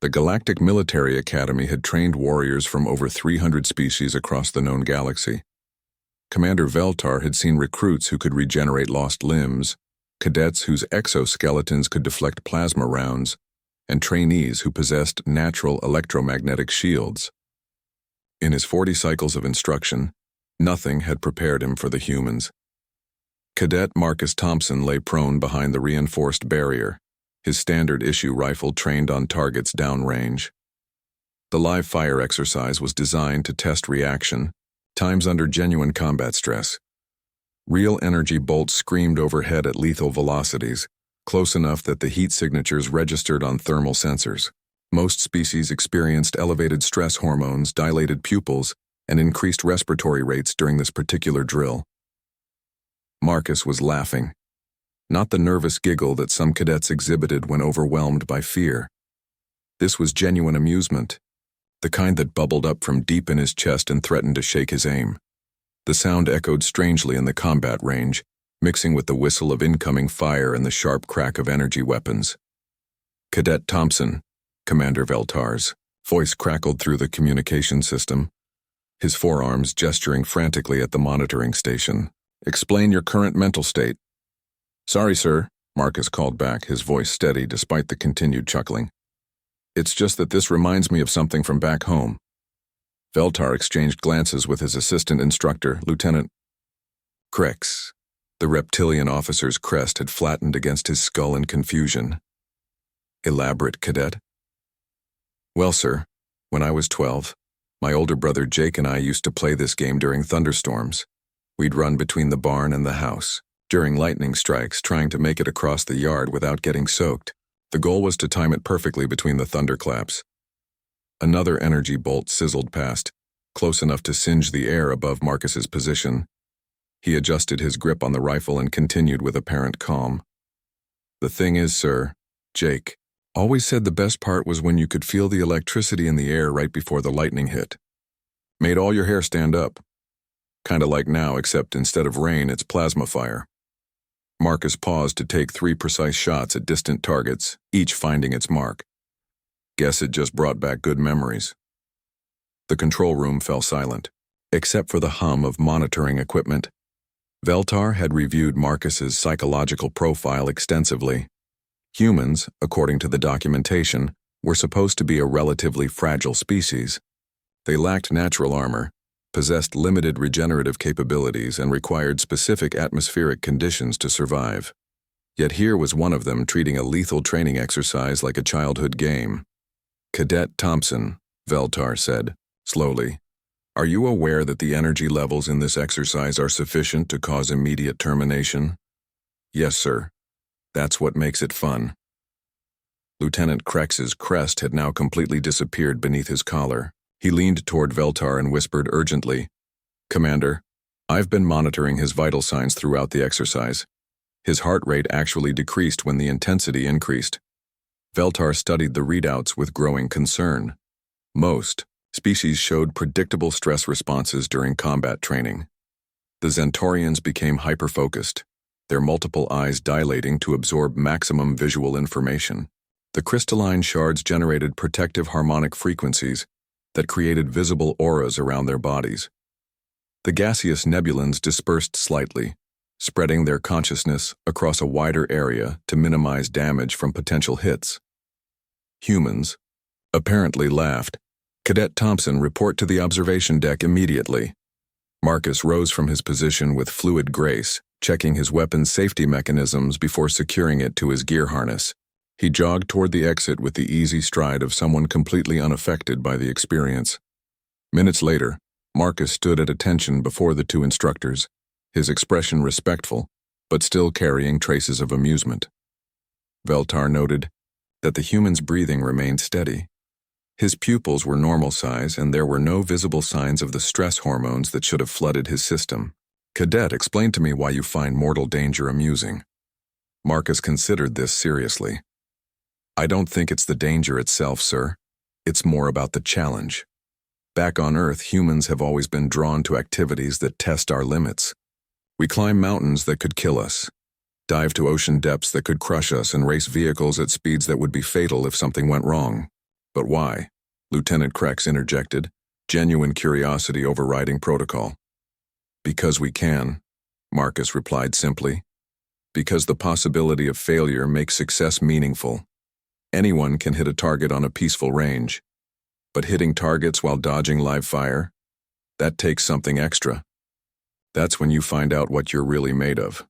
The Galactic Military Academy had trained warriors from over 300 species across the known galaxy. Commander Veltar had seen recruits who could regenerate lost limbs, cadets whose exoskeletons could deflect plasma rounds, and trainees who possessed natural electromagnetic shields. In his 40 cycles of instruction, nothing had prepared him for the humans. Cadet Marcus Thompson lay prone behind the reinforced barrier, his standard-issue rifle trained on targets downrange. The live fire exercise was designed to test reaction, times under genuine combat stress. Real energy bolts screamed overhead at lethal velocities, close enough that the heat signatures registered on thermal sensors. Most species experienced elevated stress hormones, dilated pupils, and increased respiratory rates during this particular drill. Marcus was laughing. Not the nervous giggle that some cadets exhibited when overwhelmed by fear. This was genuine amusement, the kind that bubbled up from deep in his chest and threatened to shake his aim. The sound echoed strangely in the combat range, mixing with the whistle of incoming fire and the sharp crack of energy weapons. Cadet Thompson, Commander Veltar's voice crackled through the communication system, his forearms gesturing frantically at the monitoring station. Explain your current mental state. Sorry, sir, Marcus called back, his voice steady despite the continued chuckling. It's just that this reminds me of something from back home. Veltar exchanged glances with his assistant instructor, Lieutenant Krex. The reptilian officer's crest had flattened against his skull in confusion. Elaborate, Cadet? Well, sir, when I was 12, my older brother Jake and I used to play this game during thunderstorms. We'd run between the barn and the house, during lightning strikes, trying to make it across the yard without getting soaked. The goal was to time it perfectly between the thunderclaps. Another energy bolt sizzled past, close enough to singe the air above Marcus's position. He adjusted his grip on the rifle and continued with apparent calm. The thing is, sir, Jake always said the best part was when you could feel the electricity in the air right before the lightning hit. Made all your hair stand up. Kinda like now, except instead of rain, it's plasma fire. Marcus paused to take 3 precise shots at distant targets, each finding its mark. Guess it just brought back good memories. The control room fell silent, except for the hum of monitoring equipment. Veltar had reviewed Marcus's psychological profile extensively. Humans, according to the documentation, were supposed to be a relatively fragile species. They lacked natural armor, possessed limited regenerative capabilities, and required specific atmospheric conditions to survive. Yet here was one of them treating a lethal training exercise like a childhood game. Cadet Thompson, Veltar said, slowly, are you aware that the energy levels in this exercise are sufficient to cause immediate termination? Yes, sir. That's what makes it fun. Lieutenant Krex's crest had now completely disappeared beneath his collar. He leaned toward Veltar and whispered urgently, Commander, I've been monitoring his vital signs throughout the exercise. His heart rate actually decreased when the intensity increased. Veltar studied the readouts with growing concern. Most species showed predictable stress responses during combat training. The Zentorians became hyper-focused, their multiple eyes dilating to absorb maximum visual information. The crystalline shards generated protective harmonic frequencies that created visible auras around their bodies. The gaseous nebulans dispersed slightly, spreading their consciousness across a wider area to minimize damage from potential hits. Humans apparently laughed. Cadet Thompson, report to the observation deck immediately. Marcus rose from his position with fluid grace, checking his weapon's safety mechanisms before securing it to his gear harness. He jogged toward the exit with the easy stride of someone completely unaffected by the experience. Minutes later, Marcus stood at attention before the 2 instructors, his expression respectful, but still carrying traces of amusement. Veltar noted that the human's breathing remained steady. His pupils were normal size and there were no visible signs of the stress hormones that should have flooded his system. Cadet, explain to me why you find mortal danger amusing. Marcus considered this seriously. I don't think it's the danger itself, sir. It's more about the challenge. Back on Earth, humans have always been drawn to activities that test our limits. We climb mountains that could kill us, dive to ocean depths that could crush us, and race vehicles at speeds that would be fatal if something went wrong. But why? Lieutenant Krex interjected, genuine curiosity overriding protocol. Because we can, Marcus replied simply. Because the possibility of failure makes success meaningful. Anyone can hit a target on a peaceful range. But hitting targets while dodging live fire? That takes something extra. That's when you find out what you're really made of.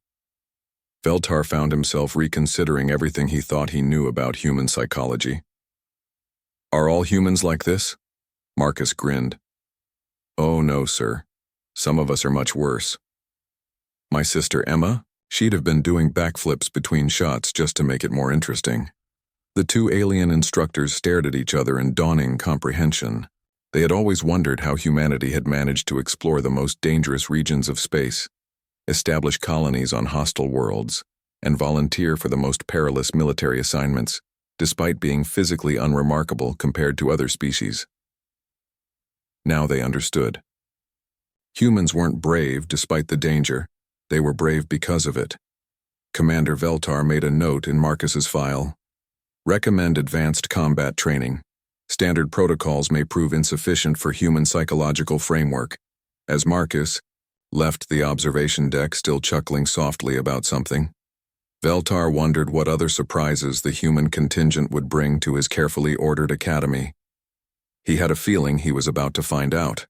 Veltar found himself reconsidering everything he thought he knew about human psychology. Are all humans like this? Marcus grinned. Oh no, sir. Some of us are much worse. My sister Emma? She'd have been doing backflips between shots just to make it more interesting. The two alien instructors stared at each other in dawning comprehension. They had always wondered how humanity had managed to explore the most dangerous regions of space, establish colonies on hostile worlds, and volunteer for the most perilous military assignments, despite being physically unremarkable compared to other species. Now they understood. Humans weren't brave despite the danger, they were brave because of it. Commander Veltar made a note in Marcus's file. Recommend advanced combat training. Standard protocols may prove insufficient for human psychological framework. As Marcus left the observation deck still chuckling softly about something, Veltar wondered what other surprises the human contingent would bring to his carefully ordered academy. He had a feeling he was about to find out.